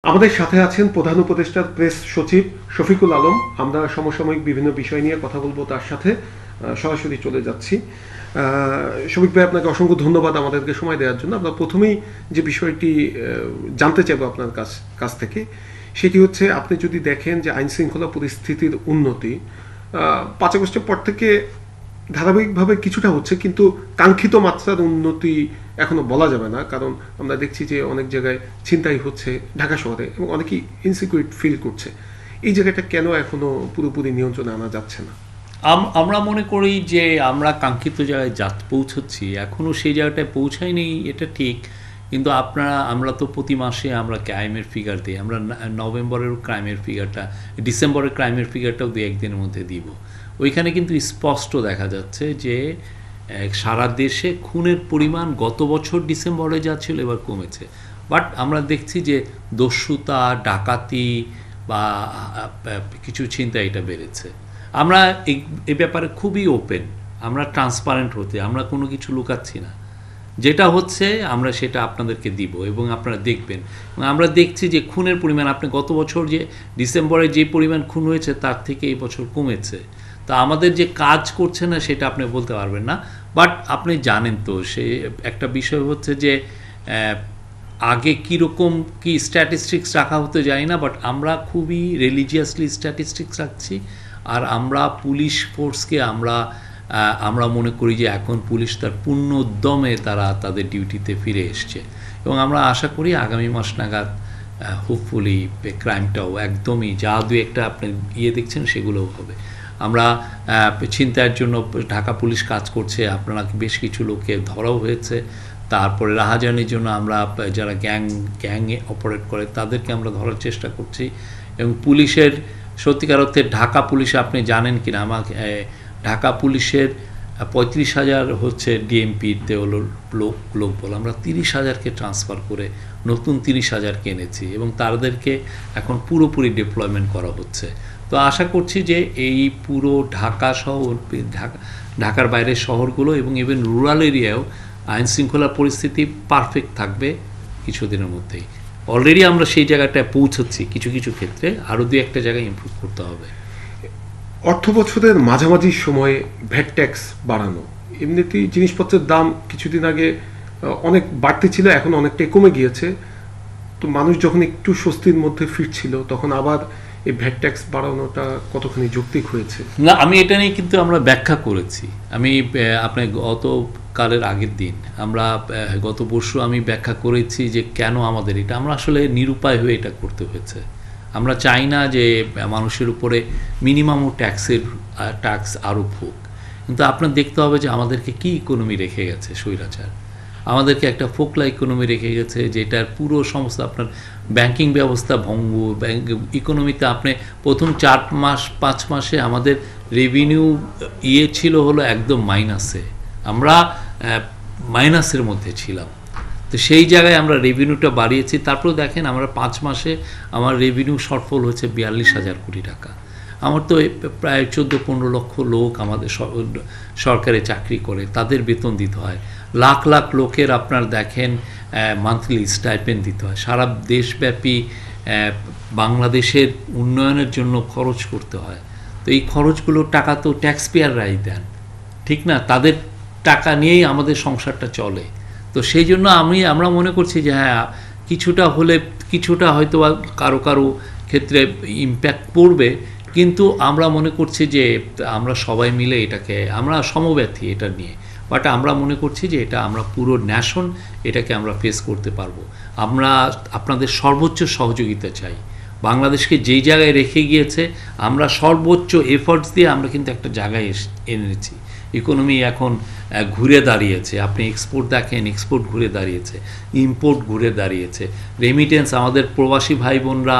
আমাদের সাথে আছেন প্রধান উপদেষ্টার প্রেস সচিব শফিকুল আলম। আমরা সমসাময়িক বিভিন্ন বিষয় নিয়ে কথা বলবো তার সাথে। সরাসরি চলে যাচ্ছি। শফিক ভাই, আপনাকে অসংখ্য ধন্যবাদ আমাদেরকে সময় দেওয়ার জন্য। আমরা প্রথমেই যে বিষয়টি জানতে চাইবো আপনার কাছ থেকে, সেটি হচ্ছে, আপনি যদি দেখেন যে আইন শৃঙ্খলা পরিস্থিতির উন্নতি 5 আগস্টের পর থেকে ধারাবাহিকভাবে কিছুটা হচ্ছে, কিন্তু কাঙ্ক্ষিত মাত্রার উন্নতি এখনো বলা যাবে না। কারণ আমরা দেখছি যে অনেক জায়গায় ছিনতাই হচ্ছে ঢাকা শহরে, এবং অনেকেই ইনসিকিউর ফিল করছে। এই জায়গাটা কেন এখনো পুরোপুরি নিয়ন্ত্রণে আনা যাচ্ছে না? আমরা মনে করি যে আমরা কাঙ্ক্ষিত জায়গায় পৌঁছচ্ছি, এখনও সেই জায়গাটায় পৌঁছায়নি, এটা ঠিক। কিন্তু আমরা তো প্রতি মাসে আমরা ক্রাইমের ফিগার দিই। আমরা নভেম্বরের ক্রাইমের ফিগারটা, ডিসেম্বরের ক্রাইমের ফিগারটাও 2-1 দিনের মধ্যে দিব। ওইখানে কিন্তু স্পষ্ট দেখা যাচ্ছে যে সারা দেশে খুনের পরিমাণ গত বছর ডিসেম্বরে যা ছিল এবার কমেছে। বাট আমরা দেখছি যে দস্যুতা, ডাকাতি বা কিছু ছিনতাই এটা বেড়েছে। আমরা এই ব্যাপারে খুবই ওপেন, আমরা ট্রান্সপারেন্ট হতে, আমরা কোনো কিছু লুকাচ্ছি না। যেটা হচ্ছে আমরা সেটা আপনাদেরকে দিব এবং আপনারা দেখবেন। আমরা দেখছি যে খুনের পরিমাণ, আপনি গত বছর যে ডিসেম্বরে যে পরিমাণ খুন হয়েছে তার থেকে এই বছর কমেছে। তা আমাদের যে কাজ করছে না সেটা আপনি বলতে পারবেন না। বাট আপনি জানেন তো, সে একটা বিষয় হচ্ছে যে আগে কীরকম কি স্ট্যাটিস্টিক্স রাখা হতে যায় না, বাট আমরা খুবই রিলিজিয়াসলি স্ট্যাটিস্টিক্স রাখছি। আর আমরা পুলিশ ফোর্সকে আমরা মনে করি যে এখন পুলিশ তার পূর্ণ উদ্যমে তারা তাদের ডিউটিতে ফিরে এসছে, এবং আমরা আশা করি আগামী মাস নাগাদ হোপফুলি ক্রাইমটাও একদমই যা দু একটা আপনি দেখছেন সেগুলোও হবে। আমরা ছিনতাইয়ের জন্য ঢাকা পুলিশ কাজ করছে, আপনারা বেশ কিছু লোককে ধরাও হয়েছে। তারপরে রাহাজানির জন্য আমরা যারা গ্যাংয়ে অপারেট করে তাদেরকে আমরা ধরার চেষ্টা করছি। এবং পুলিশের সত্যিকার অর্থে ঢাকা পুলিশে আপনি জানেন কিনা, আমাকে ঢাকা পুলিশের 35,000 হচ্ছে ডিএমপিতে হলো লোক বলে, আমরা 30,000কে ট্রান্সফার করে নতুন 30,000কে এনেছি এবং তাদেরকে এখন পুরোপুরি ডিপ্লয়মেন্ট করা হচ্ছে। তো আশা করছি যে এই পুরো ঢাকা শহর, ঢাকার বাইরের শহরগুলো এবং ইভেন রুরাল এরিয়ায়ও আইন শৃঙ্খলা পরিস্থিতি পারফেক্ট থাকবে কিছুদিনের মধ্যেই। অলরেডি আমরা সেই জায়গাটায় পৌঁছচ্ছি, কিছু কিছু ক্ষেত্রে আরও 2-1 জায়গায় ইমপ্রুভ করতে হবে। অর্থ বছরের মাঝামাঝি সময়ে ভ্যাট ট্যাক্স বাড়ানো, এমনিতেই জিনিসপত্রের দাম কিছুদিন আগে অনেক বাড়তে ছিল, এখন অনেকটাই কমে গিয়েছে। তো মানুষ যখন একটু স্বস্তির মধ্যে ফিরছিল, তখন আবার এই ভ্যাট ট্যাক্স বাড়ানোটা কতখানি যৌক্তিক হয়েছে? না, আমি এটা নিয়ে কিন্তু আমরা ব্যাখ্যা করেছি। আমি আপনার গতকালের আগের দিন আমরা গত পরশু আমি ব্যাখ্যা করেছি যে কেন আমাদের এটা, আমরা আসলে নিরুপায় হয়ে এটা করতে হয়েছে। আমরা চাই না যে মানুষের উপরে মিনিমামও ট্যাক্স আরোপ হোক, কিন্তু আপনার দেখতে হবে যে আমাদেরকে কি ইকোনমি রেখে গেছে স্বৈরাচার। আমাদেরকে একটা ফোকলা ইকোনমি রেখে গেছে, যেটার পুরো সমস্ত আপনার ব্যাংকিং ব্যবস্থা ভঙ্গুর। ইকোনমিতে আপনি প্রথম 4-5 মাসে আমাদের রেভিনিউ ছিল হলো একদম মাইনাসে, আমরা মাইনাসের মধ্যে ছিলাম। তো সেই জায়গায় আমরা রেভিনিউটা বাড়িয়েছি। তারপরে দেখেন আমরা 5 মাসে আমার রেভিনিউ শর্টফল হচ্ছে 42,000 কোটি টাকা। আমার তো প্রায় 14-15 লক্ষ লোক আমাদের সরকারি চাকরি করে, তাদের বেতন দিতে হয়। লাখ লাখ লোকের আপনার দেখেন মান্থলি স্টাইপেন্ড দিতে হয়। সারা দেশব্যাপী বাংলাদেশের উন্নয়নের জন্য খরচ করতে হয়। তো এই খরচগুলোর টাকা তো ট্যাক্স পেয়াররাই দেন, ঠিক না? তাদের টাকা নিয়েই আমাদের সংসারটা চলে। তো সেই জন্য আমরা মনে করছি যে হ্যাঁ, কিছুটা হয়তো কারো ক্ষেত্রে ইম্প্যাক্ট পড়বে, কিন্তু আমরা মনে করছি যে আমরা সবাই মিলে এটাকে, আমরা সমব্যথী এটা নিয়ে। বাট আমরা মনে করছি যে এটা আমরা পুরো ন্যাশন এটাকে আমরা ফেস করতে পারবো। আমরা আপনাদের সর্বোচ্চ সহযোগিতা চাই। বাংলাদেশকে যেই জায়গায় রেখে গিয়েছে, আমরা সর্বোচ্চ এফর্টস দিয়ে আমরা কিন্তু একটা জায়গায় এনেছি। ইকোনমি এখন ঘুরে দাঁড়িয়েছে। আপনি এক্সপোর্ট দেখেন, এক্সপোর্ট ঘুরে দাঁড়িয়েছে, ইম্পোর্ট ঘুরে দাঁড়িয়েছে। রেমিটেন্স, আমাদের প্রবাসী ভাই বোনরা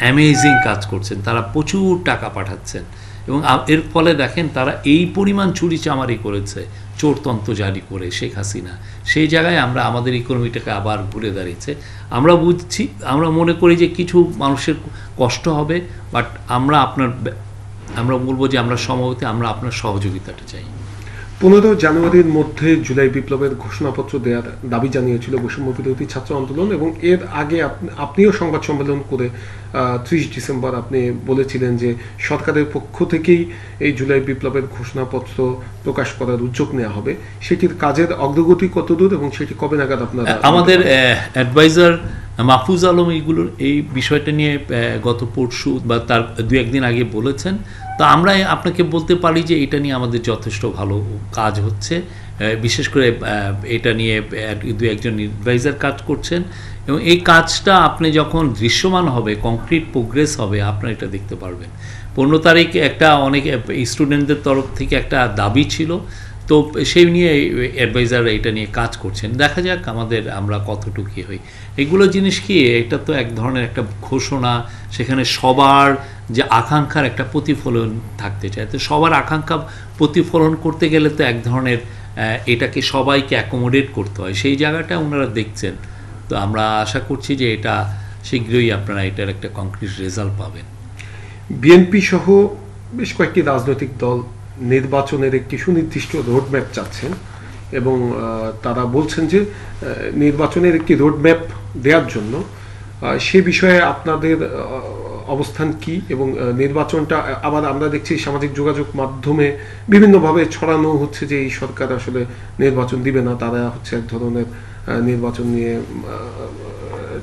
অ্যামেজিং কাজ করছেন, তারা প্রচুর টাকা পাঠাচ্ছেন, এবং এর ফলে দেখেন তারা এই পরিমাণ চুরিচামারি করেছে চোরতন্ত্র জারি করে শেখ হাসিনা। সেই জায়গায় আমাদের ইকোনমিটাকে আবার ঘুরে দাঁড়িয়েছে। আমরা বুঝছি, আমরা মনে করি যে কিছু মানুষের কষ্ট হবে, বাট আমরা বলবো যে আমরা সম্ভবত আমরা আপনার সহযোগিতাটা চাই। 15 জানুয়ারির মধ্যে জুলাই বিপ্লবের ঘোষণাপত্র দেওয়ার দাবি জানিয়েছিল বৈষম্য বিরোধী ছাত্র আন্দোলন, এবং এর আগে আপনিও সংবাদ সম্মেলন করে 30 ডিসেম্বর আপনি বলেছিলেন যে সরকারের পক্ষ থেকেই এই জুলাই বিপ্লবের ঘোষণাপত্র প্রকাশ করার উদ্যোগ নেওয়া হবে। সেটির কাজের অগ্রগতি কতদূর এবং সেটি কবে নাগাদ আপনারা? আমাদের অ্যাডভাইজার মাহফুজ আলম এই বিষয়টা নিয়ে গত পরশু বা তার 2-1 দিন আগে বলেছেন। তো আমরা আপনাকে বলতে পারি যে এটা নিয়ে আমাদের যথেষ্ট ভালো কাজ হচ্ছে, বিশেষ করে এটা নিয়ে 2-1 জন অ্যাডভাইজার কাজ করছেন, এবং এই কাজটা আপনি যখন দৃশ্যমান হবে, কংক্রিট প্রোগ্রেস হবে, আপনারা এটা দেখতে পারবেন। 15 তারিখ একটা অনেক স্টুডেন্টদের তরফ থেকে একটা দাবি ছিল, তো সেই নিয়ে অ্যাডভাইজাররা এটা নিয়ে কাজ করছেন। দেখা যাক আমরা কতটুকু হই। এগুলো জিনিস কি, এটা তো এক ধরনের একটা ঘোষণা, সেখানে সবার যে আকাঙ্ক্ষার একটা প্রতিফলন থাকতে চায়। তো সবার আকাঙ্ক্ষা প্রতিফলন করতে গেলে তো এক ধরনের এটাকে সবাইকে অ্যাকোমোডেট করতে হয়, সেই জায়গাটা ওনারা দেখছেন। তো আমরা আশা করছি যে এটা শীঘ্রই আপনারা এটার একটা কংক্রিট রেজাল্ট পাবেন। বিএনপি সহ বেশ কয়েকটি রাজনৈতিক দল নির্বাচনের একটি সুনির্দিষ্ট রোডম্যাপ চাচ্ছেন, এবং তারা বলছেন যে নির্বাচনের একটি রোডম্যাপ দেওয়ার জন্য সে বিষয়ে আপনাদের অবস্থান কি, এবং নির্বাচনটা আবার আমরা দেখছি সামাজিক যোগাযোগ মাধ্যমে বিভিন্নভাবে ছড়ানো হচ্ছে যে এই সরকার আসলে নির্বাচন দিবে না, তারা হচ্ছে এক ধরনের নির্বাচন নিয়ে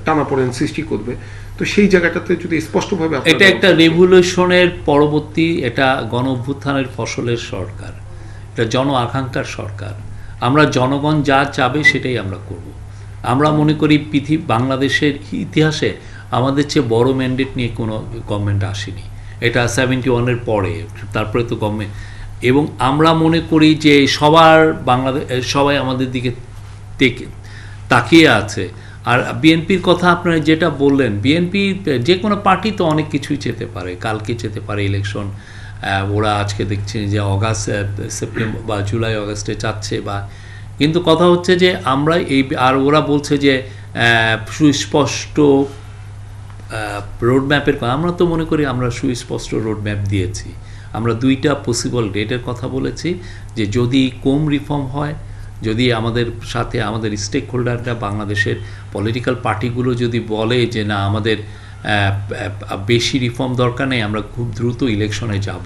টানাপোড়েন সৃষ্টি করবে। তো সেই জায়গাটাতে যদি স্পষ্টভাবে, এটা একটা রেভলিউশনের পরবর্তী, এটা গণ অভ্যুত্থানের ফসলের সরকার, এটা জন আকাঙ্ক্ষার সরকার। আমরা জনগণ যা চাবে সেটাই আমরা করব। আমরা মনে করি বাংলাদেশের ইতিহাসে আমাদের চেয়ে বড় ম্যান্ডেট নিয়ে কোনো গভর্নমেন্ট আসেনি। এটা 71-এর পরে, তারপরে তো গভর্নমেন্ট, এবং আমরা মনে করি যে সবাই আমাদের দিকে তাকিয়ে আছে। আর বিএনপির কথা আপনারা যেটা বললেন, বিএনপি যে কোনো পার্টি তো অনেক কিছুই যেতে পারে, কালকে যেতে পারে ইলেকশন, ওরা আজকে দেখছে যে সেপ্টেম্বর বা জুলাই অগাস্টে চাচ্ছে, কিন্তু কথা হচ্ছে যে আমরা আর ওরা বলছে যে সুস্পষ্ট রোডম্যাপের কথা। আমরা তো মনে করি আমরা সুস্পষ্ট রোডম্যাপ দিয়েছি। আমরা 2টা পসিবল ডেটের কথা বলেছি, যে যদি কম রিফর্ম হয়, যদি আমাদের সাথে আমাদের স্টেক হোল্ডাররা, বাংলাদেশের পলিটিক্যাল পার্টিগুলো যদি বলে যে না আমাদের বেশি রিফর্ম দরকার নেই, আমরা খুব দ্রুত ইলেকশনে যাব,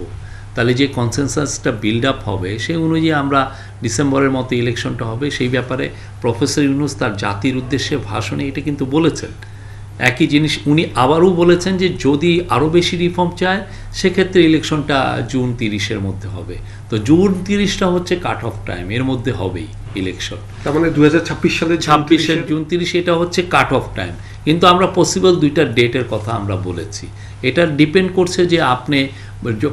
তাহলে যে কনসেনসাসটা বিল্ড আপ হবে সেই অনুযায়ী আমরা ডিসেম্বরের মতো ইলেকশনটা হবে। সেই ব্যাপারে প্রফেসর ইউনূস তার জাতির উদ্দেশ্যে ভাষণে এটা কিন্তু বলেছেন। একই জিনিস উনি আবারও বলেছেন যে যদি আরও বেশি রিফর্ম চায় সেক্ষেত্রে ইলেকশনটা জুন 30-এর মধ্যে হবে। তো জুন 30টা হচ্ছে কাট অফ টাইম, এর মধ্যে হবেই ইলেকশন। তার মানে 2026 সালে 26-এর জুন 30 এটা হচ্ছে কাট অফ টাইম। কিন্তু আমরা পসিবল 2টা ডেটের কথা আমরা বলেছি। এটা ডিপেন্ড করছে যে আপনি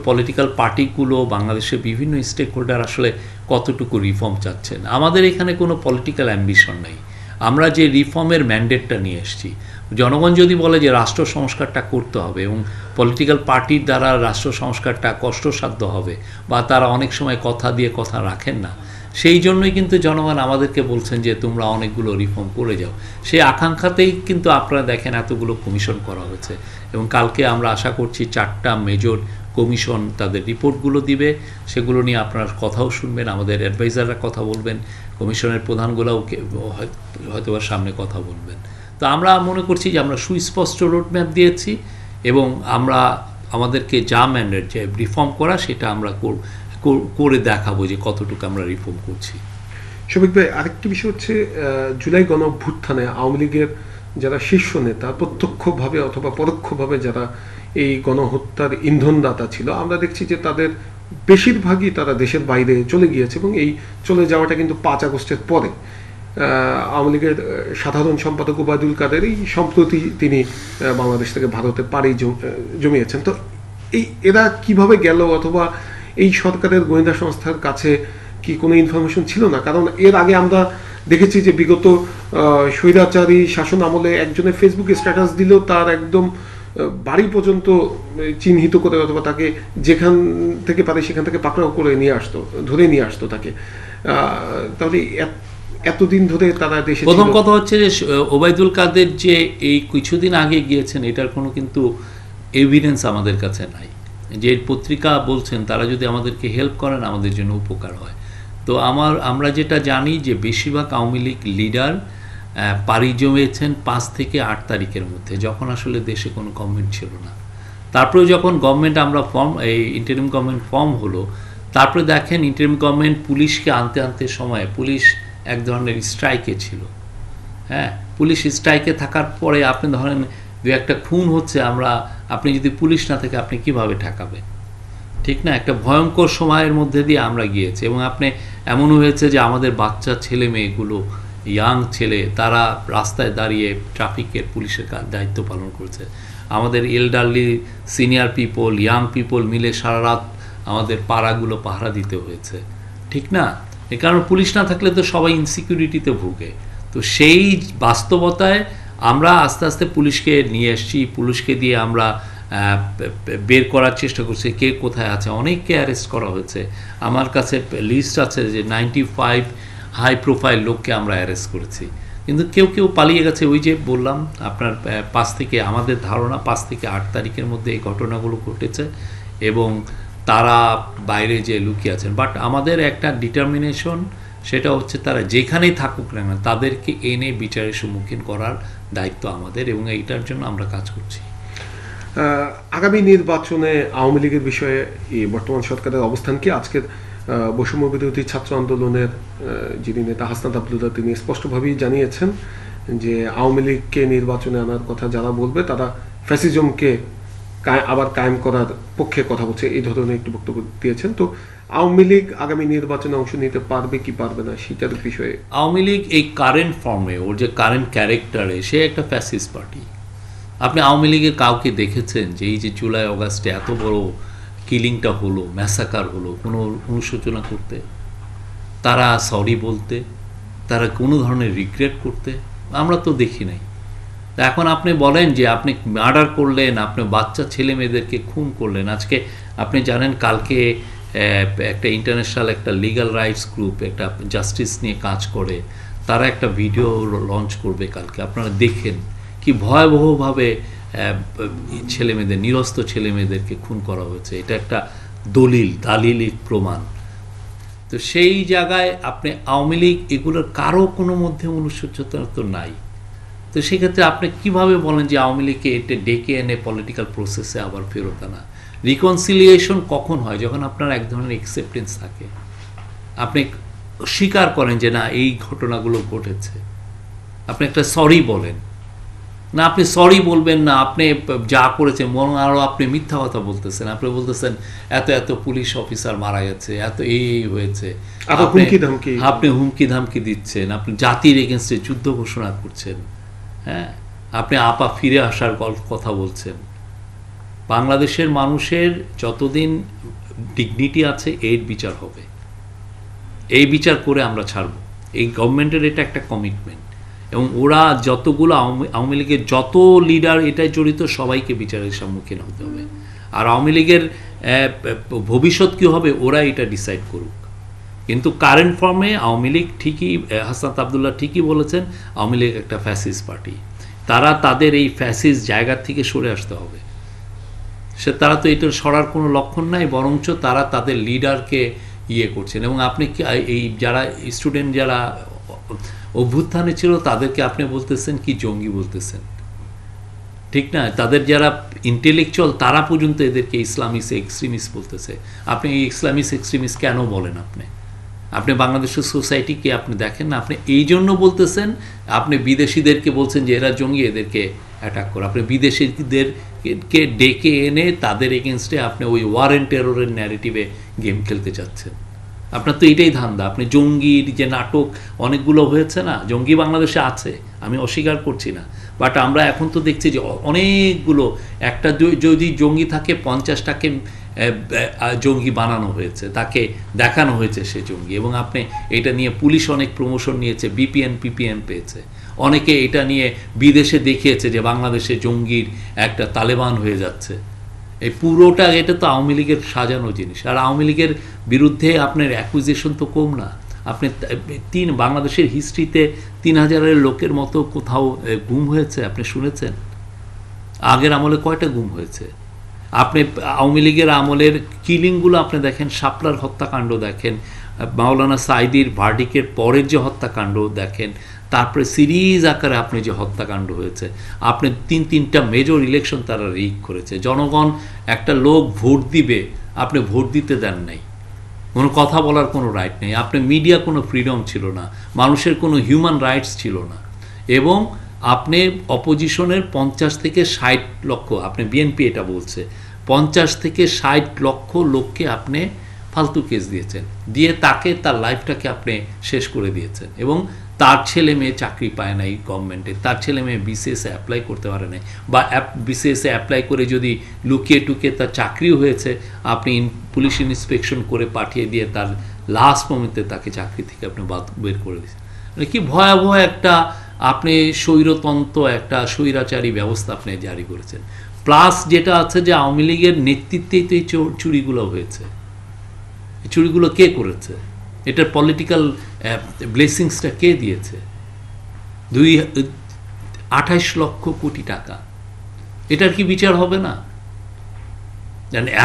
পলিটিক্যাল পার্টিগুলো, বাংলাদেশের বিভিন্ন স্টেক হোল্ডার আসলে কতটুকু রিফর্ম চাচ্ছেন। আমাদের এখানে কোনো পলিটিক্যাল অ্যাম্বিশন নেই, আমরা যে রিফর্মের ম্যান্ডেটটা নিয়ে এসেছি। জনগণ যদি বলে যে রাষ্ট্র সংস্কারটা করতে হবে এবং পলিটিক্যাল পার্টির দ্বারা রাষ্ট্র সংস্কারটা কষ্টসাধ্য হবে বা তারা অনেক সময় কথা দিয়ে কথা রাখেন না, সেই জন্যই কিন্তু জনগণ আমাদেরকে বলছেন যে তোমরা অনেকগুলো রিফর্ম করে যাও। সেই আকাঙ্ক্ষাতেই কিন্তু আপনারা দেখেন এতগুলো কমিশন করা হয়েছে, এবং কালকে আমরা আশা করছি 4টা মেজর কমিশন তাদের রিপোর্টগুলো দিবে, সেগুলো নিয়ে আপনারা কথাও শুনবেন, আমাদের অ্যাডভাইজাররা কথা বলবেন, কমিশনের প্রধানগুলোও হয়তো সামনে কথা বলবেন। তো আমরা মনে করছি যে আমরা সুস্পষ্ট রোডম্যাপ দিয়েছি, এবং আমরা আমাদেরকে যা ম্যান্ডেট যে রিফর্ম করা সেটা আমরা করে দেখাবো যে কতটুকু আমরা রিফর্ম করছি। শফিক ভাই, আরেকটি বিষয় হচ্ছে জুলাই গণ অভ্যুত্থানে আওয়ামী লীগের যারা শীর্ষ নেতা, প্রত্যক্ষভাবে অথবা পরোক্ষভাবে যারা এই গণহত্যার ইন্ধনদাতা ছিল, আমরা দেখছি যে তাদের বেশিরভাগই তারা দেশের বাইরে চলে গিয়েছে, এবং এই চলে যাওয়াটা কিন্তু 5 আগস্টের পরে। আওয়ামী লীগের সাধারণ সম্পাদক ওবায়দুল কাদের এই সম্প্রতি তিনি বাংলাদেশ থেকে ভারতে পাড়ি জমিয়েছেন। তো এরা কিভাবে গেল, অথবা এই সরকারের গোয়েন্দা সংস্থার কাছে কি কোনো ইনফরমেশন ছিল না? কারণ এর আগে আমরা দেখেছি যে বিগত স্বৈরাচারী শাসন আমলে একজনের ফেসবুকে স্ট্যাটাস দিলেও তার একদম বাড়ি পর্যন্ত চিহ্নিত করে, অথবা তাকে যেখান থেকে পারে সেখান থেকে পাকড়াও করে ধরে নিয়ে আসতো তাকে। তাহলে এতদিন ধরে তারা দেশে, প্রথম কথা হচ্ছে যে ওবায়দুল কাদের যে এই কিছুদিন আগে গিয়েছেন এটার কোনো কিন্তু এভিডেন্স আমাদের কাছে নাই। যে পত্রিকা বলছেন তারা যদি আমাদেরকে হেল্প করেন আমাদের জন্য উপকার হয়। তো আমরা যেটা জানি যে বেশিরভাগ আওয়ামী লীগ লিডার পাড়ি জমিয়েছেন 5 থেকে 8 তারিখের মধ্যে, যখন আসলে দেশে কোনো গভর্নমেন্ট ছিল না। তারপরে যখন গভর্নমেন্ট এই ইন্টারিম গভর্নমেন্ট ফর্ম হলো, তারপরে দেখেন ইন্টারিম গভর্নমেন্ট পুলিশকে আনতে সময় পুলিশ এক ধরনের স্ট্রাইকে ছিল। হ্যাঁ, পুলিশ স্ট্রাইকে থাকার পরে আপনি ধরেন দু একটা খুন হচ্ছে, আপনি যদি পুলিশ না থাকে আপনি কিভাবে ঠেকাবেন? ঠিক না? একটা ভয়ঙ্কর সময়ের মধ্যে দিয়ে আমরা গিয়েছি। এবং এমনও হয়েছে যে আমাদের বাচ্চা ছেলে মেয়েগুলো, ইয়াং ছেলে, তারা রাস্তায় দাঁড়িয়ে ট্রাফিকের পুলিশের দায়িত্ব পালন করেছে। আমাদের elderly senior people, young people মিলে সারা রাত আমাদের পাড়াগুলো পাহারা দিতে হয়েছে। ঠিক না? এ কারণ পুলিশ না থাকলে তো সবাই ইনসিকিউরিটিতে ভুগে। তো সেই বাস্তবতায় আমরা আস্তে আস্তে পুলিশকে নিয়ে এসেছি, পুলিশকে দিয়ে আমরা বের করার চেষ্টা করছি কে কোথায় আছে। অনেককে অ্যারেস্ট করা হয়েছে। আমার কাছে লিস্ট আছে যে 95 হাই প্রোফাইল লোককে আমরা অ্যারেস্ট করেছি। কিন্তু কেউ পালিয়ে গেছে। ওই যে বললাম আপনার 5 থেকে, আমাদের ধারণা 5 থেকে 8 তারিখের মধ্যে এই ঘটনাগুলো ঘটেছে এবং তারা বাইরে যে লুকিয়ে আছেন। বাট আমাদের একটা ডিটারমিনেশন, সেটা হচ্ছে তারা যেখানেই থাকুক না তাদেরকে এনে বিচারের সম্মুখীন করার দায়িত্ব আমাদের, এবং এইটার জন্য আমরা কাজ করছি। আগামী নির্বাচনে আওয়ামী লীগের বিষয়ে বর্তমান সরকারের অবস্থান কি? আজকের বৈষম্য বিরোধী ছাত্র আন্দোলনের যিনি নেতা হাসনাত আবদুল্লাহ, তিনি স্পষ্টভাবেই জানিয়েছেন যে আওয়ামী লীগকে নির্বাচনে আনার কথা যারা বলবে তারা ফ্যাসিজমকে আবার কায়েম করার পক্ষে কথা বলছে, এই ধরনের একটি বক্তব্য দিয়েছেন। তো আওয়ামী লীগ আগামী নির্বাচনে অংশ নিতে পারবে কি পারবে না সেটার বিষয়ে? আওয়ামী লীগ এই কারেন্ট ফর্মে, ওর যে কারেন্ট ক্যারেক্টারে, সে একটা ফ্যাসিস্ট পার্টি। আপনি আওয়ামী লীগের কাউকে দেখেছেন যে এই যে জুলাই অগাস্টে এত বড় কিলিংটা হলো, ম্যাসাকার হলো, কোনো অনুশোচনা করতে, তারা সরি বলতে, তারা কোনো ধরনের রিগ্রেট করতে? আমরা তো দেখি নাই। এখন আপনি বলেন যে আপনি মার্ডার করলেন, আপনি বাচ্চা ছেলে মেয়েদেরকে খুন করলেন। আজকে আপনি জানেন কালকে একটা ইন্টারন্যাশনাল একটা লিগ্যাল রাইটস গ্রুপ, একটা জাস্টিস নিয়ে কাজ করে, তারা একটা ভিডিও লঞ্চ করবে কালকে। আপনারা দেখেন কি ভয়াবহভাবে ছেলেমেয়েদের, নিরস্ত্র ছেলেমেয়েদেরকে খুন করা হয়েছে। এটা একটা দালিলিক প্রমাণ। তো সেই জায়গায় আপনি আওয়ামী লীগ এগুলোর কারো কোনো মধ্যে অনুশোচনা তো নাই। তো সেক্ষেত্রে আপনি কিভাবে বলেন যে আওয়ামী লীগকে এটা ডেকে এনে পলিটিক্যাল প্রসেসে আবার ফেরত আনা? রিকনসিলিয়েশন কখন হয়? যখন আপনার এক ধরনের অ্যাকসেপ্টেন্স থাকে, আপনি স্বীকার করেন যে না এই ঘটনাগুলো ঘটেছে, আপনি একটা সরি বলেন। না, আপনি সরি বলবেন না, আপনি যা করেছেন বরং আরও আপনি মিথ্যা কথা বলতেছেন। আপনি বলতেছেন এত পুলিশ অফিসার মারা গেছে, এত এই হয়েছে, আপনি হুমকি ধামকি দিচ্ছেন, আপনি জাতির এগেনস্টে যুদ্ধ ঘোষণা করছেন। হ্যাঁ, আপনি আপা ফিরে আসার কথা বলছেন। বাংলাদেশের মানুষের যতদিন ডিগনিটি আছে এর বিচার হবে, এই বিচার করে আমরা ছাড়ব। এই গভর্নমেন্টের এটা একটা কমিটমেন্ট। এবং ওরা যতগুলো আওয়ামী লীগের যত লিডার এটাই জড়িত, সবাইকে বিচারের সম্মুখীন হতে হবে। আর আওয়ামী লীগের ভবিষ্যৎ কী হবে ওরা এটা ডিসাইড করুক। কিন্তু কারেন্ট ফর্মে আওয়ামী লীগ ঠিকই, হাসনাত আবদুল্লাহ ঠিকই বলেছেন, আওয়ামী লীগ একটা ফ্যাসিস্ট পার্টি। তারা তাদের এই ফ্যাসিস্ট জায়গা থেকে সরে আসতে হবে। তারা তো এটা সরার কোনো লক্ষণ নাই, বরঞ্চ তারা তাদের লিডারকে করছেন। এবং আপনি এই যারা স্টুডেন্ট যারা অভ্যুত্থানে ছিল তাদেরকে আপনি বলতেছেন কি জঙ্গি বলতেছেন, ঠিক না? তাদের যারা ইন্টেলেকচুয়াল তারা পর্যন্ত এদেরকে ইসলামিস্ট এক্সট্রিমিস্ট বলতেছে। আপনি এই ইসলামিস্ট এক্সট্রিমিস্ট কেন বলেন? আপনি বাংলাদেশের সোসাইটিকে আপনি দেখেন না? আপনি এই জন্য বলতেছেন, আপনি বিদেশিদেরকে বলছেন যে এরা জঙ্গি, এদেরকে অ্যাটাক করো। আপনি বিদেশিদেরকে ডেকে এনে তাদের এগেনস্টে আপনি ওই ওয়ার অ্যান্ড টেররের ন্যারেটিভে গেম খেলতে চাচ্ছেন। আপনার তো এটাই ধান্দা। আপনি জঙ্গির যে নাটক অনেকগুলো হয়েছে না, জঙ্গি বাংলাদেশে আছে, আমি অস্বীকার করছি না। বাট আমরা এখন তো দেখছি যে অনেকগুলো, একটা যদি জঙ্গি থাকে 50টাকে জঙ্গি বানানো হয়েছে, তাকে দেখানো হয়েছে সে জঙ্গি। এবং আপনি এটা নিয়ে পুলিশ অনেক প্রমোশন নিয়েছে, পিপিএম পেয়েছে। অনেকে এটা নিয়ে বিদেশে দেখিয়েছে যে বাংলাদেশে জঙ্গির একটা তালেবান হয়ে যাচ্ছে। এই পুরোটা এটা তো আওয়ামী লীগের সাজানো জিনিস। আর আওয়ামী লীগের বিরুদ্ধে আপনার অ্যাকুইজিশন তো কম না। আপনি বাংলাদেশের হিস্ট্রিতে 3000-এর লোকের মতো কোথাও গুম হয়েছে আপনি শুনেছেন? আগের আমলে কয়টা গুম হয়েছে? আপনি আওয়ামী লীগের আমলের কিলিংগুলো আপনি দেখেন, শাপলার হত্যাকাণ্ড দেখেন, মাওলানা সাঈদীর ভার্ডিকের পরের যে হত্যাকাণ্ড দেখেন, তারপরে সিরিজ আকারে আপনি যে হত্যাকাণ্ড হয়েছে, আপনি তিনটা মেজর ইলেকশন তারা রিগ করেছে। জনগণ একটা লোক ভোট দিবে, আপনি ভোট দিতে দেন নাই, কোনো কথা বলার কোনো রাইট নেই, আপনি মিডিয়া কোনো ফ্রিডম ছিল না, মানুষের কোনো হিউম্যান রাইটস ছিল না, এবং আপনি অপোজিশনের 50 থেকে 60 লক্ষ, আপনি বিএনপি এটা বলছে, 50 থেকে 60 লক্ষ লোককে আপনি ফালতু কেস দিয়েছেন, দিয়ে তাকে তার লাইফটাকে আপনি শেষ করে দিয়েছেন, এবং তার ছেলে মেয়ে চাকরি পায় নাই গভর্নমেন্টে, তার ছেলে মেয়ে বিসিএসে অ্যাপ্লাই করতে পারে নাই, বা বিসিএসে অ্যাপ্লাই করে যদি লুকিয়ে টুকিয়ে তার চাকরিও হয়েছে, আপনি পুলিশ ইন্সপেকশন করে পাঠিয়ে দিয়ে তার লাস্ট মোমেন্টে তাকে চাকরি থেকে আপনি বের করে দিয়েছেন। মানে কি ভয়াবহ একটা আপনি স্বৈরতন্ত্র, একটা স্বৈরাচারী ব্যবস্থা আপনি জারি করেছেন। প্লাস যেটা আছে যে আওয়ামী লীগের নেতৃত্বেই তো এই চুরিগুলো হয়েছে। এই চুরিগুলো কে করেছে? এটার পলিটিক্যাল ব্লেসিংসটা কে দিয়েছে? 28 লক্ষ কোটি টাকা, এটার কি বিচার হবে না?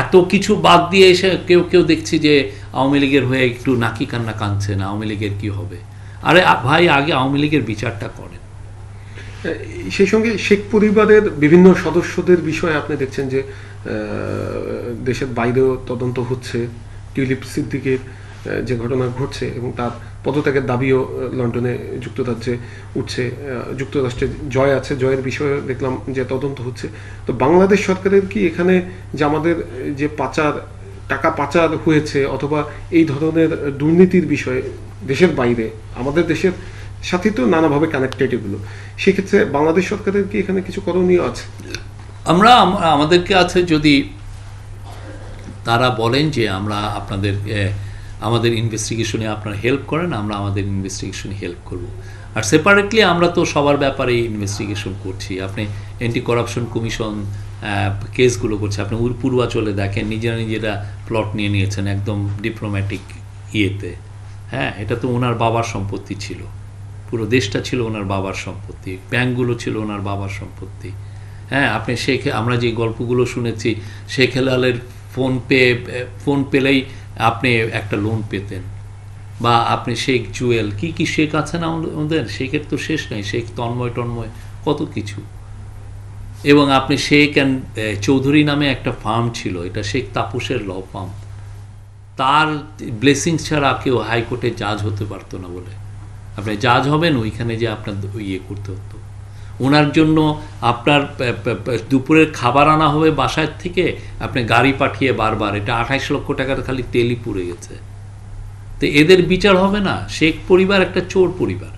এত কিছু বাদ দিয়ে এসে কেউ দেখছি যে আওয়ামী লীগের হয়ে একটু নাকি কান্না কাঁদছে না, আওয়ামী লীগের কি হবে? আরে ভাই, আগে আওয়ামী লীগের বিচারটা করেন। সেই সঙ্গে শেখ পরিবারের বিভিন্ন সদস্যদের বিষয়ে আপনি দেখছেন যে দেশের বাইরেও তদন্ত হচ্ছে, টিউলিপ সিদ্দিকের যে ঘটনা ঘটছে এবং তার পদত্যাগের দাবিও লন্ডনে যুক্তরাজ্যে উঠছে, যুক্তরাষ্ট্রে জয় আছে, জয়ের বিষয়ে দেখলাম যে তদন্ত হচ্ছে। তো বাংলাদেশ সরকারের কি এখানে যে আমাদের যে টাকা পাচার হয়েছে অথবা এই ধরনের দুর্নীতির বিষয়ে দেশের বাইরে, আমাদের দেশের সাথে তো নানাভাবে কানেক্টেড এগুলো, সেক্ষেত্রে বাংলাদেশ সরকারের কি এখানে কিছু করণীয় আছে? আমাদেরকে আছে, যদি তারা বলেন যে আমরা আমাদের ইনভেস্টিগেশনে আপনারা হেল্প করেন, আমরা আমাদের ইনভেস্টিগেশনে হেল্প করব। আর সেপারেটলি আমরা তো সবার ব্যাপারে ইনভেস্টিগেশন করছি। আপনি অ্যান্টি করাপশন কমিশন কেসগুলো করছে, আপনি পূর্বাচলে দেখেন নিজেরা প্লট নিয়ে নিয়েছেন একদম ডিপ্লোম্যাটিক ইয়েতে। হ্যাঁ, এটা তো ওনার বাবার সম্পত্তি ছিল, পুরো দেশটা ছিল ওনার বাবার সম্পত্তি, ব্যাংকগুলো ছিল ওনার বাবার সম্পত্তি। হ্যাঁ, আপনি আমরা যে গল্পগুলো শুনেছি, শেখ হেলালের ফোন পেলেই আপনি একটা লোন পেতেন, বা আপনি শেখ জুয়েল, কি শেখ আছে না আমাদের, শেখের তো শেষ নাই, শেখ তন্ময় কত কিছু। এবং আপনি শেখ অ্যান্ড চৌধুরী নামে একটা ফার্ম ছিল, এটা শেখ তাপসের ল ফার্ম, তার ব্লেসিংস ছাড়া কেউ হাইকোর্টে জাজ হতে পারতো না বলে। আপনি জাজ হবেন ওইখানে যে আপনার ইয়ে করতে হতো, ওনার জন্য আপনার দুপুরের খাবার আনা হবে বাসায় থেকে, আপনি গাড়ি পাঠিয়ে বারবার, এটা 28 লক্ষ টাকার খালি তেলই পুড়ে গেছে। তো এদের বিচার হবে না? শেখ পরিবার একটা চোর পরিবার,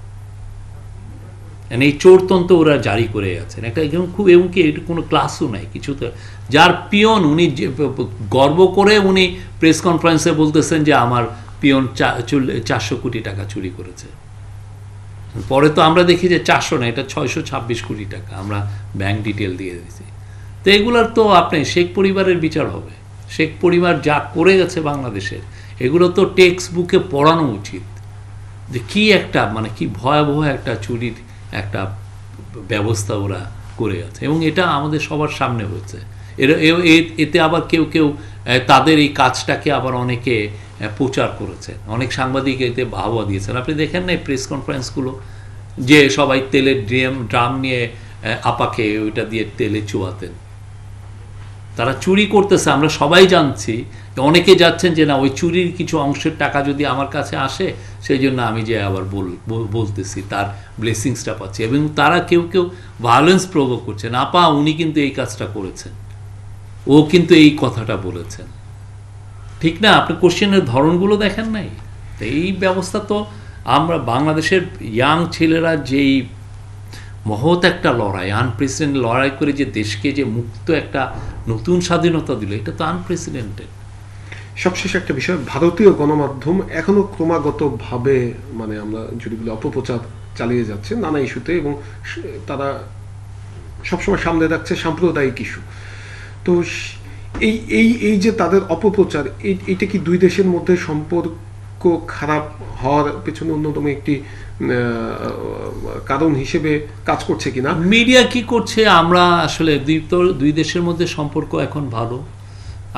এই চোরতন্ত্র ওরা জারি করে আছেন একটা, খুব, এমনকি এটা কোনো ক্লাসও নাই কিছু। তো যার পিয়ন, উনি গর্ব করে উনি প্রেস কনফারেন্সে বলতেছেন যে আমার পিয়ন 400 কোটি টাকা চুরি করেছে। পরে তো আমরা দেখি যে 400 না, এটা 626 কোটি টাকা আমরা ব্যাংক ডিটেল দিয়ে দিয়েছি। তো এগুলোর তো আপনি শেখ পরিবারের বিচার হবে। শেখ পরিবার যা করে গেছে বাংলাদেশের, এগুলো তো টেক্সট বুকে পড়ানো উচিত যে কি একটা, মানে কি ভয়াবহ একটা চুরির একটা ব্যবস্থা ওরা করে গেছে, এবং এটা আমাদের সবার সামনে হয়েছে। এতে আবার কেউ তাদের এই কাজটাকে আবার অনেকে প্রচার করেছেন, অনেক সাংবাদিক এতে বাহবা দিয়েছেন। আপনি দেখেন না এই প্রেস কনফারেন্সগুলো, যে সবাই তেলের ড্রাম নিয়ে আপাকে ওইটা দিয়ে তেলে চুয়াতেন। তারা চুরি করতেছে, আমরা সবাই জানছি। অনেকে যাচ্ছেন যে না, ওই চুরির কিছু অংশের টাকা যদি আমার কাছে আসে, সেই জন্য আমি যে আবার বলতেছি, তার ব্লেসিংসটা পাচ্ছি। এবং তারা কেউ ভায়োলেন্স প্রভোগ করছেন। আপা, উনি কিন্তু এই কাজটা করেছেন, ও কিন্তু এই কথাটা বলেছেন, ঠিক না? আপনি কোশ্চেনের ধরনগুলো দেখেন নাই। তো এই ব্যবস্থা তো আমরা বাংলাদেশের ইয়াং ছেলেরা যেই মহৎ একটা লড়াই, আনপ্রেসিডেন্ট লড়াই করে যে দেশকে যে মুক্ত একটা নতুন স্বাধীনতা দিল, এটা তো আনপ্রেসিডেন্টেড। সবশেষে একটা বিষয়, ভারতীয় গণমাধ্যম এখনো ক্রমাগতভাবে, মানে আমরা যেগুলো অপপ্রচার চালিয়ে যাচ্ছে নানা ইস্যুতে, এবং তারা সবসময় সামনে রাখছে সাম্প্রদায়িক ইস্যু। তো এই যে তাদের অপপ্রচার, এইটা কি দুই দেশের মধ্যে সম্পর্ক খারাপ হওয়ার পেছনে অন্যতম একটি কারণ হিসেবে কাজ করছে কিনা? মিডিয়া কি করছে, আমরা আসলে দুই দেশের মধ্যে সম্পর্ক এখন ভালো,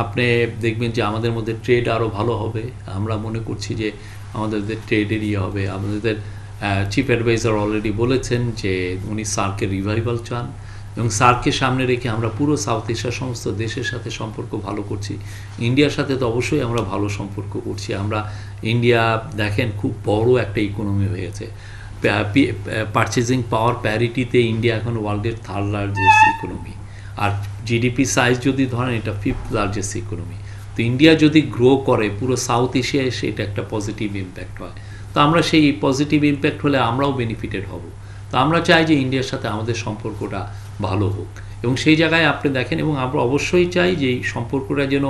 আপনি দেখবেন যে আমাদের মধ্যে ট্রেড আরও ভালো হবে। আমরা মনে করছি যে আমাদের ট্রেডের হবে। আমাদের চিফ অ্যাডভাইজার অলরেডি বলেছেন যে উনি সার্কের রিভাইভাল চান, এবং সার্ককে সামনে রেখে আমরা পুরো সাউথ এশিয়ার সমস্ত দেশের সাথে সম্পর্ক ভালো করছি। ইন্ডিয়ার সাথে তো অবশ্যই আমরা ভালো সম্পর্ক করছি। আমরা ইন্ডিয়া দেখেন খুব বড় একটা ইকোনমি হয়েছে। পারচেজিং পাওয়ার প্যারিটিতে ইন্ডিয়া এখন ওয়ার্ল্ডের 3rd লার্জেস্ট ইকোনমি, আর জিডিপি সাইজ যদি ধরেন এটা 5th লার্জেস্ট ইকোনমি। তো ইন্ডিয়া যদি গ্রো করে পুরো সাউথ এশিয়ায় সেটা একটা পজিটিভ ইম্প্যাক্ট হয়। তো আমরা সেই পজিটিভ ইম্প্যাক্ট হলে আমরাও বেনিফিটেড হব। তো আমরা চাই যে ইন্ডিয়ার সাথে আমাদের সম্পর্কটা ভালো হোক, এবং সেই জায়গায় আপনি দেখেন, এবং আমরা অবশ্যই চাই যে এই সম্পর্কটা যেন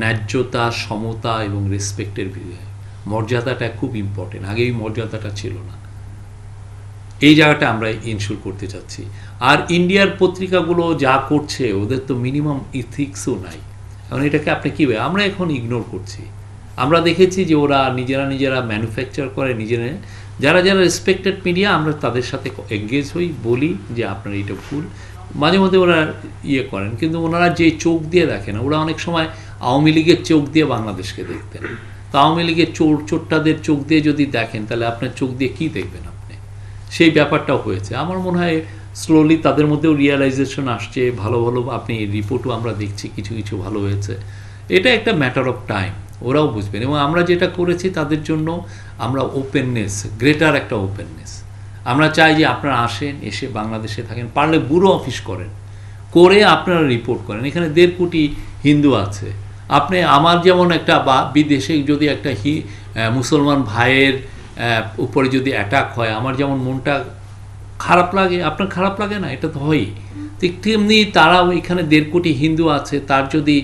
ন্যায্যতা, সমতা এবং রেসপেক্টের মর্যাদাটা খুব ইম্পর্টেন্ট। আগে এই মর্যাদাটা ছিল না, এই জায়গাটা আমরা ইনশিওর করতে চাচ্ছি। আর ইন্ডিয়ার পত্রিকাগুলো যা করছে ওদের তো মিনিমাম ইথিক্সও নাই। এখন এটাকে আপনি কী আমরা এখন ইগনোর করছি। আমরা দেখেছি যে ওরা নিজেরা ম্যানুফ্যাকচার করে, যারা রেসপেক্টেড মিডিয়া আমরা তাদের সাথে এঙ্গেজ হই, বলি যে আপনারা এটা ভুল। মাঝে মধ্যে ওরা করেন, কিন্তু ওনারা যে চোখ দিয়ে দেখেন, ওরা অনেক সময় আওয়ামী লীগের চোখ দিয়ে বাংলাদেশকে দেখতেন। তো আওয়ামী লীগের চোরটাদের চোখ দিয়ে যদি দেখেন তাহলে আপনার চোখ দিয়ে কী দেখবেন আপনি? সেই ব্যাপারটাও হয়েছে। আমার মনে হয় স্লোলি তাদের মধ্যেও রিয়েলাইজেশন আসছে। ভালো আপনি রিপোর্টও আমরা দেখছি, কিছু ভালো হয়েছে। এটা একটা ম্যাটার অফ টাইম, ওরাও বুঝবেন। এবং আমরা যেটা করেছি তাদের জন্য আমরা ওপেননেস, গ্রেটার একটা ওপেননেস আমরা চাই যে আপনারা আসেন, এসে বাংলাদেশে থাকেন, পারলে ব্যুরো অফিস করেন, করে আপনারা রিপোর্ট করেন। এখানে 1.5 কোটি হিন্দু আছে। আপনি আমার যেমন একটা বিদেশে যদি একটা মুসলমান ভাইয়ের উপরে যদি অ্যাটাক হয়, আমার যেমন মনটা খারাপ লাগে, আপনার খারাপ লাগে না? এটা তো হয়ই। ঠিক তেমনি তারাও এখানে 1.5 কোটি হিন্দু আছে, তার যদি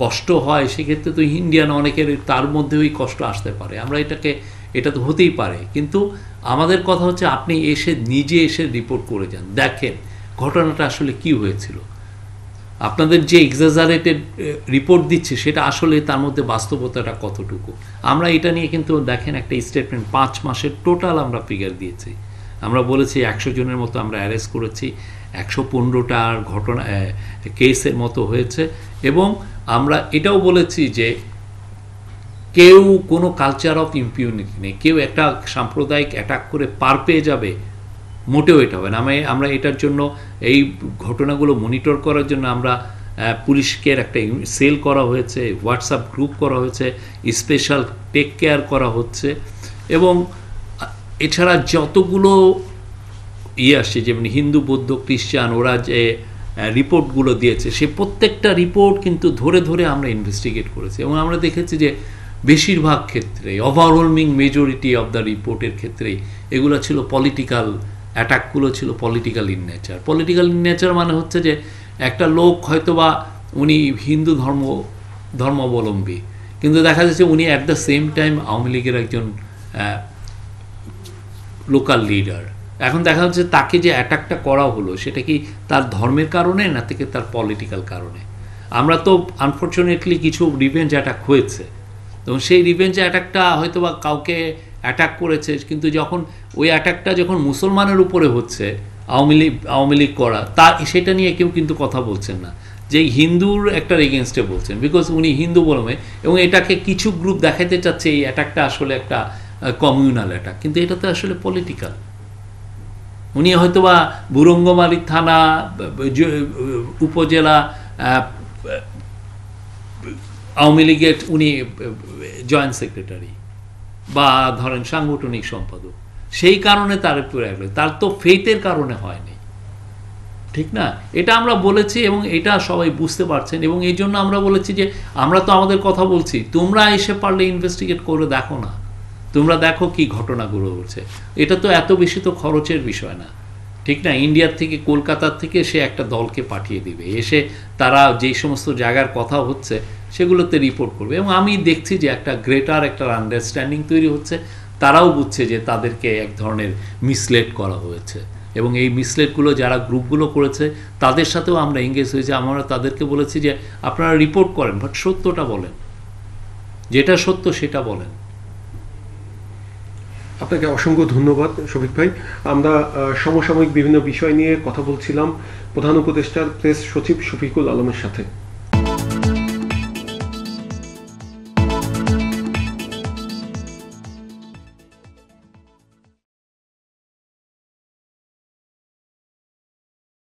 কষ্ট হয় সেক্ষেত্রে তো ইন্ডিয়ান অনেকের তার মধ্যেও কষ্ট আসতে পারে। আমরা এটা তো হতেই পারে, কিন্তু আমাদের কথা হচ্ছে আপনি নিজে এসে রিপোর্ট করে যান, দেখেন ঘটনাটা আসলে কি হয়েছিল। আপনাদের যে এক্সাজারেটেড রিপোর্ট দিচ্ছে সেটা আসলে তার মধ্যে বাস্তবতাটা কতটুকু। আমরা এটা নিয়ে কিন্তু দেখেন একটা স্টেটমেন্ট 5 মাসের টোটাল আমরা ফিগার দিয়েছি। আমরা বলেছি 100 জনের মতো আমরা অ্যারেস্ট করেছি, 115টার ঘটনা কেসের মতো হয়েছে, এবং আমরা এটাও বলেছি যে কেউ কোনো কালচার অফ ইম্পিউনিটি নেই। কেউ একটা সাম্প্রদায়িক অ্যাটাক করে পার পেয়ে যাবে, মোটেও এটা হবে না। আমরা এটার জন্য এই ঘটনাগুলো মনিটর করার জন্য আমরা পুলিশকে একটা সেল করা হয়েছে, হোয়াটসঅ্যাপ গ্রুপ করা হয়েছে, স্পেশাল টেক কেয়ার করা হচ্ছে, এবং এছাড়া যতগুলো আসছে যেমন হিন্দু, বৌদ্ধ, খ্রিস্টান, ওরা যে রিপোর্টগুলো দিয়েছে সে প্রত্যেকটা রিপোর্ট কিন্তু ধরে আমরা ইনভেস্টিগেট করেছি, এবং আমরা দেখেছি যে বেশিরভাগ ক্ষেত্রে, ওভারওয়েলমিং মেজরিটি অফ দ্য রিপোর্টের ক্ষেত্রেই এগুলো ছিল পলিটিক্যাল, অ্যাটাকগুলো ছিল political in nature. Political in nature মানে হচ্ছে যে একটা লোক হয়তোবা উনি হিন্দু ধর্মাবলম্বী, কিন্তু দেখা যাচ্ছে উনি at the same time Awami লীগের একজন লোকাল লিডার। এখন দেখা যাচ্ছে তাকে যে অ্যাটাকটা করা হলো সেটা কি তার ধর্মের কারণে না থেকে তার পলিটিক্যাল কারণে। আমরা তো আনফর্চুনেটলি কিছু রিভেঞ্জ অ্যাটাক হয়েছে, এবং সেই রিভেঞ্জ অ্যাটাকটা হয়তো বা কাউকে অ্যাটাক করেছে, কিন্তু যখন ওই অ্যাটাকটা যখন মুসলমানের উপরে হচ্ছে আওয়ামী লীগ করা, সেটা নিয়ে কেউ কিন্তু কথা বলছেন না, যে হিন্দুর একটা এগেনস্টে বলছেন, বিকজ উনি হিন্দু বলবে, এবং এটাকে কিছু গ্রুপ দেখাতে চাচ্ছে এই অ্যাটাকটা আসলে একটা কমিউনাল অ্যাটাক, কিন্তু এটা তো আসলে পলিটিক্যাল। উনি হয়তোবা বুরঙ্গমালী থানা উপজেলা আওয়ামী লীগের উনি জয়েন্ট সেক্রেটারি বা ধরেন সাংগঠনিক সম্পাদক, সেই কারণে তার তার তো ফেইথের কারণে হয়নি, ঠিক না? এটা আমরা বলেছি, এবং এটা সবাই বুঝতে পারছেন, এবং এই জন্য আমরা বলেছি যে আমরা তো আমাদের কথা বলছি, তোমরা এসে পারলে ইনভেস্টিগেট করে দেখো না, তোমরা দেখো কি ঘটনাগুলো হচ্ছে। এটা তো এত বেশি তো খরচের বিষয় না, ঠিক না? ইন্ডিয়ার থেকে, কলকাতার থেকে সে একটা দলকে পাঠিয়ে দিবে, এসে তারা যেই সমস্ত জায়গার কথা হচ্ছে সেগুলোতে রিপোর্ট করবে, এবং আমি দেখছি যে একটা গ্রেটার একটা আন্ডারস্ট্যান্ডিং তৈরি হচ্ছে। তারাও বুঝছে যে তাদেরকে এক ধরনের মিসলেড করা হয়েছে, এবং এই মিসলেডগুলো যারা গ্রুপগুলো করেছে তাদের সাথেও আমরা এঙ্গেজ হয়েছি। আমরা তাদেরকে বলেছি যে আপনারা রিপোর্ট করেন, বাট সত্যটা বলেন, যেটা সত্য সেটা বলেন। আপনাকে অসংখ্য ধন্যবাদ শফিক ভাই। আমরা সমসাময়িক বিভিন্ন বিষয় নিয়ে কথা বলছিলাম প্রধান উপদেষ্টার প্রেস সচিব শফিকুল আলমের সাথে।